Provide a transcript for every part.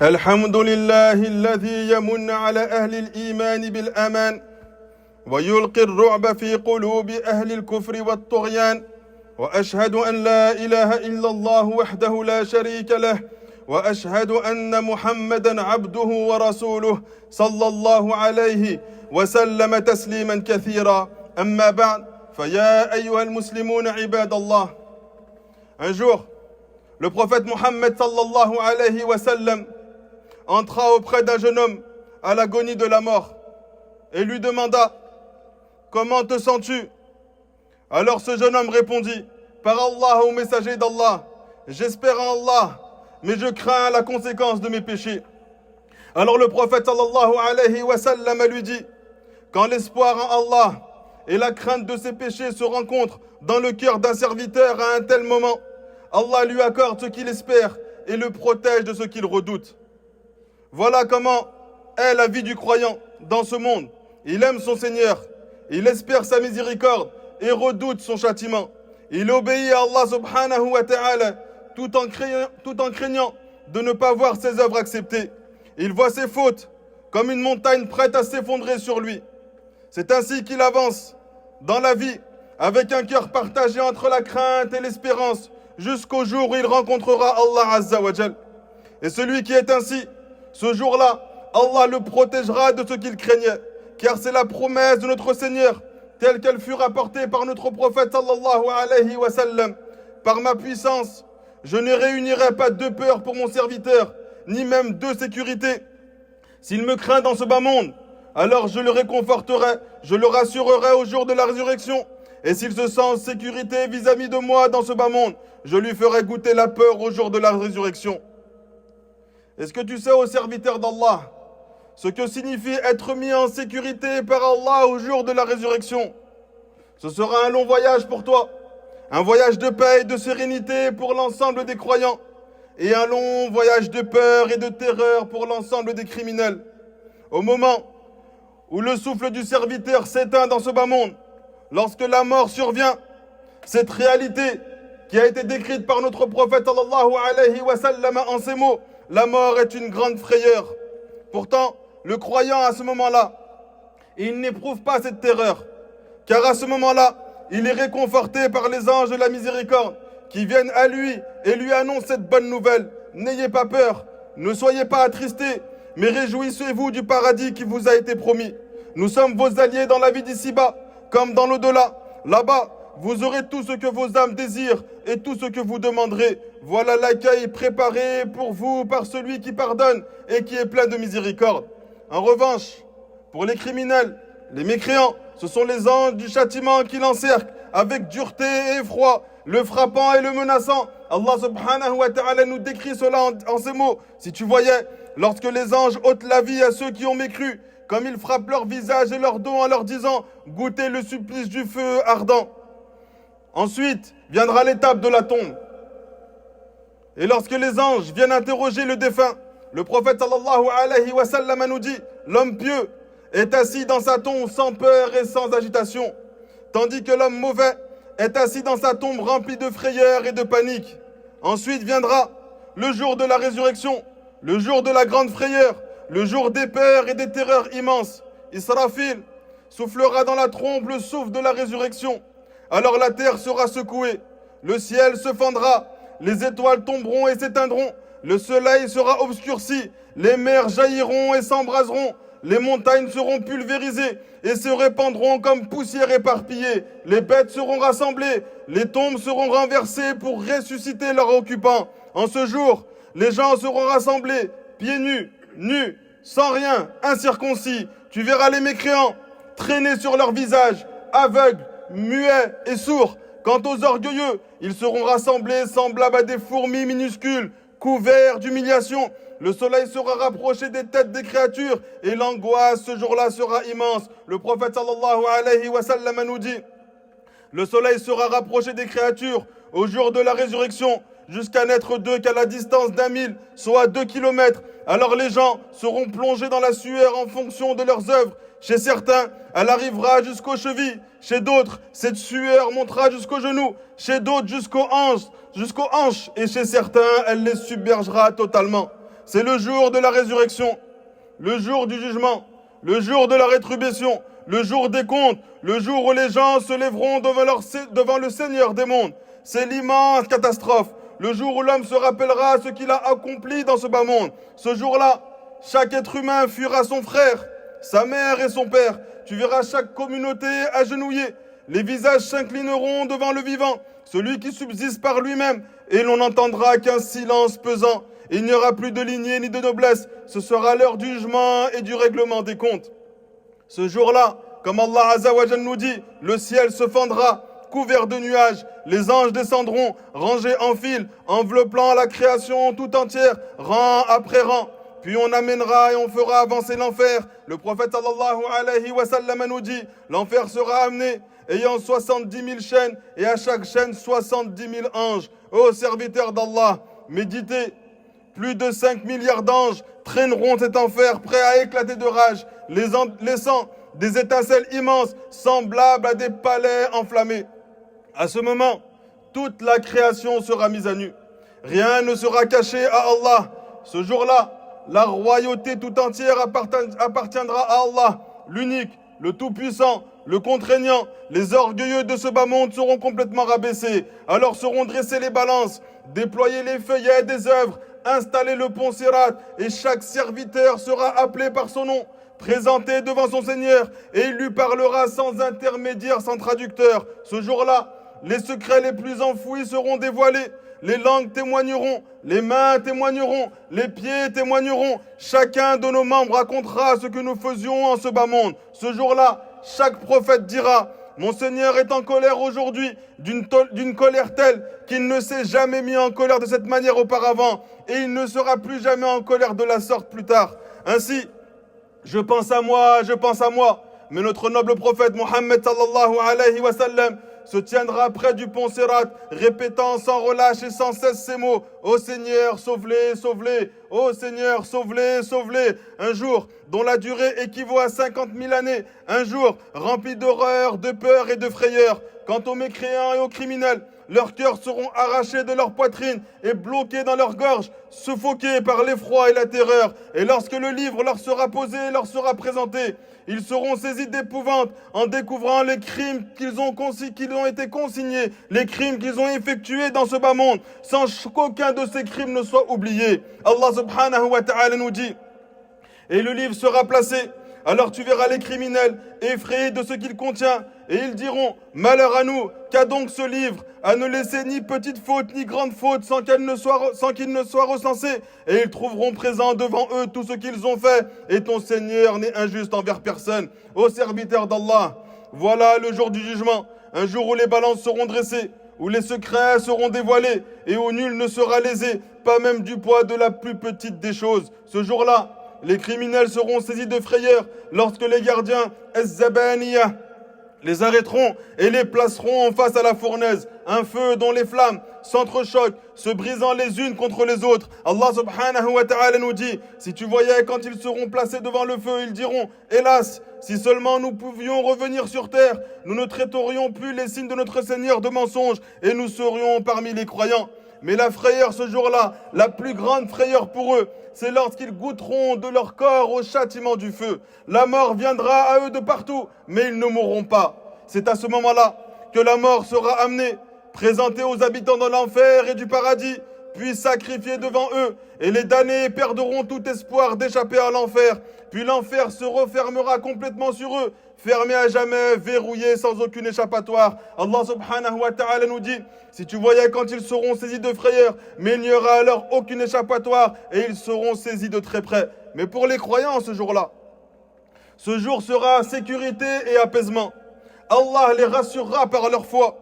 الحمد لله الذي يمن على أهل الإيمان بالأمان ويلقي الرعب في قلوب أهل الكفر والطغيان، وأشهد أن لا إله إلا الله وحده لا شريك له، وأشهد أن محمدا عبده ورسوله صلى الله عليه وسلم تسليما كثيرا. أما بعد فيا أيها المسلمون عباد الله. Un jour, le prophète Mohammed sallallahu alayhi wa sallam entra auprès d'un jeune homme à l'agonie de la mort et lui demanda « Comment te sens-tu » Alors ce jeune homme répondit « Par Allah, ô messager d'Allah, j'espère en Allah, mais je crains la conséquence de mes péchés. » Alors le prophète sallallahu alayhi wa sallam lui dit « Quand l'espoir en Allah et la crainte de ses péchés se rencontrent dans le cœur d'un serviteur à un tel moment, Allah lui accorde ce qu'il espère et le protège de ce qu'il redoute. » Voilà comment est la vie du croyant dans ce monde. Il aime son Seigneur, il espère sa miséricorde et redoute son châtiment. Il obéit à Allah subhanahu wa ta'ala tout en craignant de ne pas voir ses œuvres acceptées. Il voit ses fautes comme une montagne prête à s'effondrer sur lui. C'est ainsi qu'il avance dans la vie avec un cœur partagé entre la crainte et l'espérance jusqu'au jour où il rencontrera Allah Azza wa Jal. Et celui qui est ainsi, ce jour-là, Allah le protégera de ce qu'il craignait, car c'est la promesse de notre Seigneur, telle qu'elle fut rapportée par notre prophète sallallahu alayhi wa sallam. Par ma puissance, je ne réunirai pas deux peurs pour mon serviteur, ni même deux sécurités. S'il me craint dans ce bas monde, alors je le réconforterai, je le rassurerai au jour de la résurrection. Et s'il se sent en sécurité vis-à-vis de moi dans ce bas monde, je lui ferai goûter la peur au jour de la résurrection. Est-ce que tu sais, ô serviteur d'Allah, ce que signifie être mis en sécurité par Allah au jour de la résurrection? Ce sera un long voyage pour toi, un voyage de paix et de sérénité pour l'ensemble des croyants, et un long voyage de peur et de terreur pour l'ensemble des criminels. Au moment où le souffle du serviteur s'éteint dans ce bas monde, lorsque la mort survient, cette réalité qui a été décrite par notre prophète sallallahu alayhi wa sallam en ces mots, la mort est une grande frayeur. Pourtant, le croyant à ce moment-là, il n'éprouve pas cette terreur, car à ce moment-là, il est réconforté par les anges de la miséricorde qui viennent à lui et lui annoncent cette bonne nouvelle. N'ayez pas peur, ne soyez pas attristés, mais réjouissez-vous du paradis qui vous a été promis. Nous sommes vos alliés dans la vie d'ici-bas, comme dans l'au-delà. Là-bas, vous aurez tout ce que vos âmes désirent et tout ce que vous demanderez. Voilà l'accueil préparé pour vous par celui qui pardonne et qui est plein de miséricorde. En revanche, pour les criminels, les mécréants, ce sont les anges du châtiment qui l'encerclent avec dureté et effroi, le frappant et le menaçant. Allah subhanahu wa ta'ala nous décrit cela en ces mots. Si tu voyais, lorsque les anges ôtent la vie à ceux qui ont mécru, comme ils frappent leur visage et leur dos en leur disant « Goûtez le supplice du feu ardent ». Ensuite viendra l'étape de la tombe. Et lorsque les anges viennent interroger le défunt, le prophète sallallahu alayhi wa sallam nous dit « L'homme pieux est assis dans sa tombe sans peur et sans agitation, tandis que l'homme mauvais est assis dans sa tombe remplie de frayeur et de panique. » Ensuite viendra le jour de la résurrection, le jour de la grande frayeur, le jour des peurs et des terreurs immenses. Israfil soufflera dans la trompe le souffle de la résurrection. Alors la terre sera secouée, le ciel se fendra, les étoiles tomberont et s'éteindront, le soleil sera obscurci, les mers jailliront et s'embraseront, les montagnes seront pulvérisées et se répandront comme poussière éparpillée, les bêtes seront rassemblées, les tombes seront renversées pour ressusciter leurs occupants. En ce jour, les gens seront rassemblés, pieds nus, sans rien, incirconcis. Tu verras les mécréants traîner sur leur visage, aveugles, muets et sourds. Quant aux orgueilleux, ils seront rassemblés semblables à des fourmis minuscules, couverts d'humiliation. Le soleil sera rapproché des têtes des créatures et l'angoisse ce jour-là sera immense. Le prophète sallallahu alayhi wa sallam nous dit « Le soleil sera rapproché des créatures au jour de la résurrection jusqu'à n'être d'eux qu'à la distance d'1 mille, soit 2 kilomètres. Alors les gens seront plongés dans la sueur en fonction de leurs œuvres. Chez certains, elle arrivera jusqu'aux chevilles. Chez d'autres, cette sueur montera jusqu'aux genoux. Chez d'autres, jusqu'aux hanches. Et chez certains, elle les submergera totalement. c'est le jour de la résurrection, le jour du jugement, le jour de la rétribution, le jour des comptes, le jour où les gens se lèveront devant le Seigneur des mondes. C'est l'immense catastrophe, le jour où l'homme se rappellera ce qu'il a accompli dans ce bas monde. Ce jour-là, chaque être humain fuira son frère, sa mère et son père. Tu verras chaque communauté agenouillée. Les visages s'inclineront devant le vivant, celui qui subsiste par lui-même, et l'on n'entendra qu'un silence pesant. Il n'y aura plus de lignée ni de noblesse. Ce sera l'heure du jugement et du règlement des comptes. Ce jour-là, comme Allah Azza wa Jal nous dit, le ciel se fendra, couvert de nuages. Les anges descendront, rangés en file, enveloppant la création tout entière, rang après rang. Puis on amènera et on fera avancer l'enfer. Le prophète sallallahu alayhi wa sallam nous dit, l'enfer sera amené, ayant 70 000 chaînes, et à chaque chaîne 70 000 anges. Ô serviteurs d'Allah, méditez. Plus de 5 milliards d'anges traîneront cet enfer, prêts à éclater de rage, laissant des étincelles immenses, semblables à des palais enflammés. À ce moment, toute la création sera mise à nu. Rien ne sera caché à Allah. Ce jour-là, la royauté tout entière appartiendra à Allah, l'unique, le tout-puissant, le contraignant. Les orgueilleux de ce bas monde seront complètement rabaissés. Alors seront dressées les balances, déployés les feuillets des œuvres, installer le pont Sirat, et chaque serviteur sera appelé par son nom, présenté devant son Seigneur, et il lui parlera sans intermédiaire, sans traducteur. Ce jour-là, les secrets les plus enfouis seront dévoilés. Les langues témoigneront, les mains témoigneront, les pieds témoigneront. Chacun de nos membres racontera ce que nous faisions en ce bas monde. Ce jour-là, chaque prophète dira: mon Seigneur est en colère aujourd'hui, d'une colère telle qu'il ne s'est jamais mis en colère de cette manière auparavant, et il ne sera plus jamais en colère de la sorte plus tard. Ainsi, je pense à moi, mais notre noble prophète Mohammed sallallahu alayhi wa sallam se tiendra près du pont Sirat, répétant sans relâche et sans cesse ces mots: ô Seigneur, sauve-les, sauve-les, ô Seigneur, sauve-les, sauve-les. Un jour dont la durée équivaut à 50 000 années, un jour rempli d'horreur, de peur et de frayeur. Quant aux mécréants et aux criminels, leurs cœurs seront arrachés de leur poitrine et bloqués dans leur gorge, suffoqués par l'effroi et la terreur. Et lorsque le livre leur sera posé, leur sera présenté, ils seront saisis d'épouvante en découvrant les crimes qu'ils ont été consignés, les crimes qu'ils ont effectués dans ce bas monde, sans qu'aucun de ces crimes ne soit oublié. Allah subhanahu wa ta'ala nous dit: et le livre sera placé. Alors tu verras les criminels effrayés de ce qu'il contient, et ils diront: malheur à nous, qu'a donc ce livre, à ne laisser ni petite faute ni grande faute sans qu'il ne soit recensé. Et ils trouveront présent devant eux tout ce qu'ils ont fait, et ton Seigneur n'est injuste envers personne. Ô serviteurs d'Allah, voilà le jour du jugement, un jour où les balances seront dressées, où les secrets seront dévoilés, et où nul ne sera lésé, pas même du poids de la plus petite des choses. Ce jour-là, les criminels seront saisis de frayeur lorsque les gardiens Az-Zabaniya les arrêteront et les placeront en face à la fournaise, un feu dont les flammes s'entrechoquent, se brisant les unes contre les autres. Allah subhanahu wa ta'ala nous dit: si tu voyais quand ils seront placés devant le feu, ils diront: hélas, si seulement nous pouvions revenir sur terre, nous ne traiterions plus les signes de notre Seigneur de mensonges et nous serions parmi les croyants. Mais la frayeur ce jour-là, la plus grande frayeur pour eux, c'est lorsqu'ils goûteront de leur corps au châtiment du feu. La mort viendra à eux de partout, mais ils ne mourront pas. C'est à ce moment-là que la mort sera amenée, présentée aux habitants de l'enfer et du paradis, puis sacrifiée devant eux, et les damnés perdront tout espoir d'échapper à l'enfer. Puis l'enfer se refermera complètement sur eux, fermé à jamais, verrouillé sans aucune échappatoire. Allah subhanahu wa ta'ala nous dit: si tu voyais quand ils seront saisis de frayeur, mais il n'y aura alors aucune échappatoire, et ils seront saisis de très près. Mais pour les croyants, ce jour-là, ce jour sera sécurité et apaisement. Allah les rassurera par leur foi,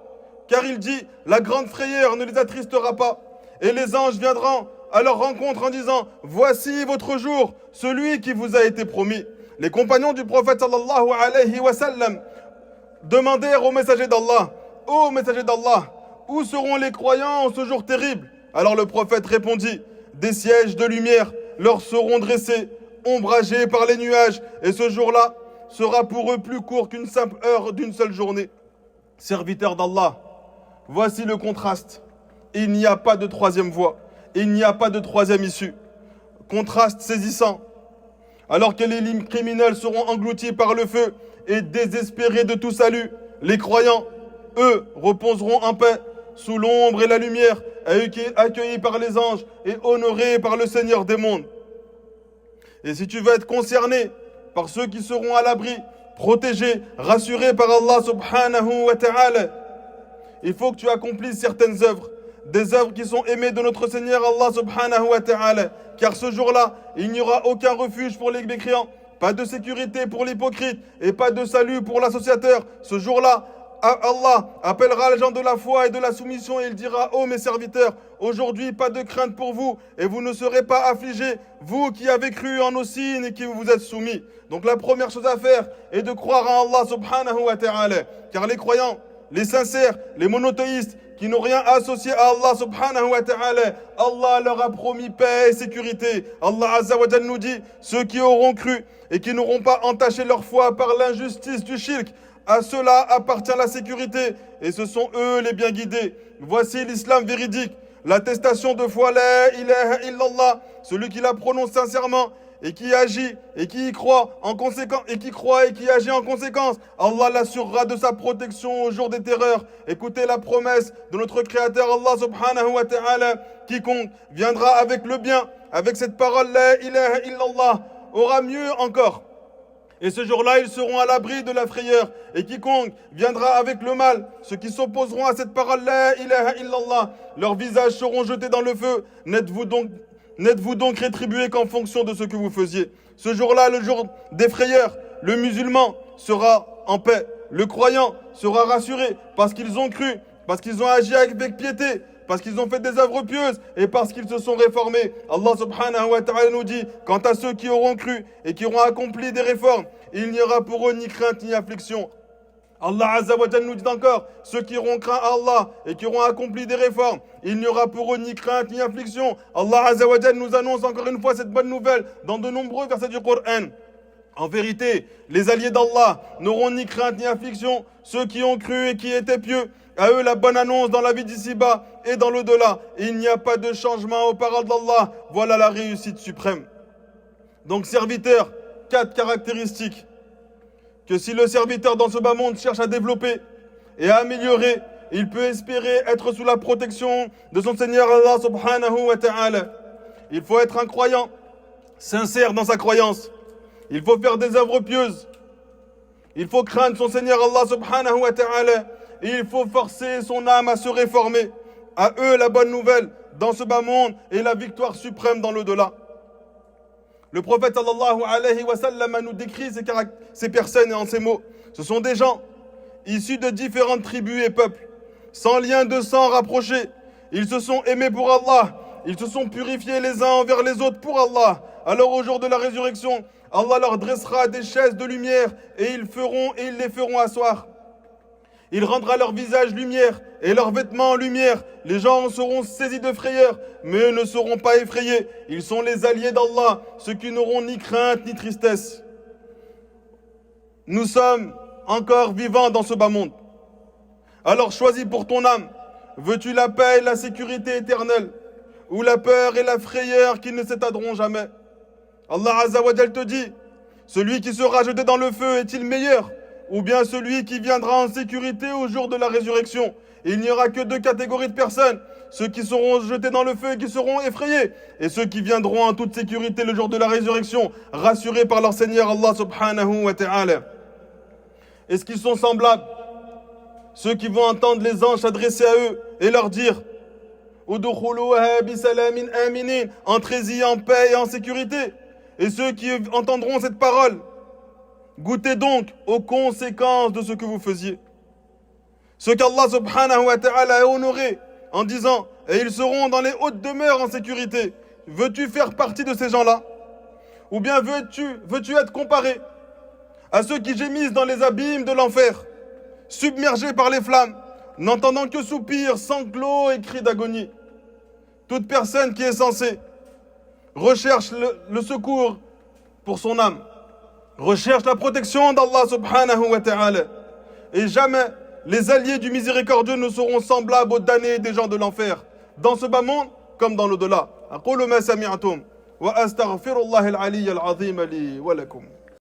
car il dit: la grande frayeur ne les attristera pas, et les anges viendront à leur rencontre en disant: voici votre jour, celui qui vous a été promis. Les compagnons du prophète sallallahu alayhi wa sallam demandèrent au messager d'Allah: ô messager d'Allah, où seront les croyants en ce jour terrible? Alors le prophète répondit: des sièges de lumière leur seront dressés, ombragés par les nuages, et ce jour-là sera pour eux plus court qu'une simple heure d'une seule journée. Serviteurs d'Allah, voici le contraste. Il n'y a pas de troisième voie, il n'y a pas de troisième issue. contraste saisissant. Alors que les criminels seront engloutis par le feu et désespérés de tout salut, les croyants, eux, reposeront en paix, sous l'ombre et la lumière, accueillis par les anges et honorés par le Seigneur des mondes. Et si tu veux être concerné par ceux qui seront à l'abri, protégés, rassurés par Allah subhanahu wa ta'ala, il faut que tu accomplisses certaines œuvres, des œuvres qui sont aimées de notre Seigneur Allah subhanahu wa ta'ala, car ce jour-là, il n'y aura aucun refuge pour les mécréants, pas de sécurité pour l'hypocrite et pas de salut pour l'associateur. Ce jour-là, Allah appellera les gens de la foi et de la soumission et il dira: ô mes serviteurs, aujourd'hui pas de crainte pour vous et vous ne serez pas affligés, vous qui avez cru en nos signes et qui vous êtes soumis. Donc la première chose à faire est de croire en Allah subhanahu wa ta'ala, car les croyants, les sincères, les monothéistes qui n'ont rien associé à Allah subhanahu wa ta'ala, Allah leur a promis paix et sécurité. Allah azza wa jalla nous dit: ceux qui auront cru et qui n'auront pas entaché leur foi par l'injustice du shirk, à ceux-là appartient la sécurité et ce sont eux les bien guidés. Voici l'islam véridique, l'attestation de foi la ilaha illallah, celui qui la prononce sincèrement et qui agit et qui y croit en conséquence et qui agit en conséquence, Allah l'assurera de sa protection au jour des terreurs. Écoutez la promesse de notre Créateur Allah subhanahu wa ta'ala: quiconque viendra avec le bien, avec cette parole la ilaha illallah, aura mieux encore. Et ce jour-là, ils seront à l'abri de la frayeur. Et quiconque viendra avec le mal, ceux qui s'opposeront à cette parole la ilaha illallah, leurs visages seront jetés dans le feu. N'êtes-vous donc rétribués qu'en fonction de ce que vous faisiez? Ce jour-là, le jour des frayeurs, le musulman sera en paix. Le croyant sera rassuré parce qu'ils ont cru, parce qu'ils ont agi avec piété, parce qu'ils ont fait des œuvres pieuses et parce qu'ils se sont réformés. Allah subhanahu wa ta'ala nous dit: quant à ceux qui auront cru et qui auront accompli des réformes, il n'y aura pour eux ni crainte ni affliction. Allah azza wa jalla nous dit encore: ceux qui auront craint Allah et qui auront accompli des réformes, il n'y aura pour eux ni crainte ni affliction. Allah azza wa jalla nous annonce encore une fois cette bonne nouvelle dans de nombreux versets du Coran. En vérité, les alliés d'Allah n'auront ni crainte ni affliction, ceux qui ont cru et qui étaient pieux. À eux la bonne annonce dans la vie d'ici-bas et dans l'au-delà. Il n'y a pas de changement aux paroles d'Allah. Voilà la réussite suprême. Donc serviteur, 4 caractéristiques que si le serviteur dans ce bas monde cherche à développer et à améliorer, il peut espérer être sous la protection de son Seigneur Allah subhanahu wa ta'ala. Il faut être un croyant, sincère dans sa croyance. Il faut faire des œuvres pieuses. Il faut craindre son Seigneur Allah subhanahu wa ta'ala. Et il faut forcer son âme à se réformer. À eux la bonne nouvelle dans ce bas monde et la victoire suprême dans l'au-delà. Le prophète sallallahu alayhi wa sallam nous décrit ces personnes en ces mots. Ce sont des gens issus de différentes tribus et peuples, sans lien de sang rapproché. Ils se sont aimés pour Allah. Ils se sont purifiés les uns envers les autres pour Allah. Alors au jour de la résurrection, Allah leur dressera des chaises de lumière et ils les feront asseoir. Il rendra leur visage lumière et leurs vêtements lumière. Les gens seront saisis de frayeur, mais eux ne seront pas effrayés. Ils sont les alliés d'Allah, ceux qui n'auront ni crainte ni tristesse. Nous sommes encore vivants dans ce bas monde. Alors choisis pour ton âme. Veux-tu la paix et la sécurité éternelle, ou la peur et la frayeur qui ne s'éteindront jamais? Allah Azza wa Jal te dit: celui qui sera jeté dans le feu est-il meilleur, ou bien celui qui viendra en sécurité au jour de la résurrection? Il n'y aura que 2 catégories de personnes: ceux qui seront jetés dans le feu et qui seront effrayés, et ceux qui viendront en toute sécurité le jour de la résurrection, rassurés par leur Seigneur Allah subhanahu wa ta'ala. Est-ce qu'ils sont semblables? Ceux qui vont entendre les anges s'adresser à eux et leur dire: Udkhuluha bisalamin aminin, entrez-y en paix et en sécurité. Et ceux qui entendront cette parole: goûtez donc aux conséquences de ce que vous faisiez. Ceux qu'Allah subhanahu wa ta'ala a honorés en disant: et ils seront dans les hautes demeures en sécurité. Veux-tu faire partie de ces gens-là? Ou bien veux-tu être comparé à ceux qui gémissent dans les abîmes de l'enfer, submergés par les flammes, n'entendant que soupirs, sanglots et cris d'agonie? Toute personne qui est censée recherche le secours pour son âme, recherche la protection d'Allah subhanahu wa ta'ala. Et jamais les alliés du miséricordieux ne seront semblables aux damnés des gens de l'enfer, dans ce bas monde comme dans l'au-delà. أقول ما سمعتم وأستغفر الله العلي العظيم لي ولكم.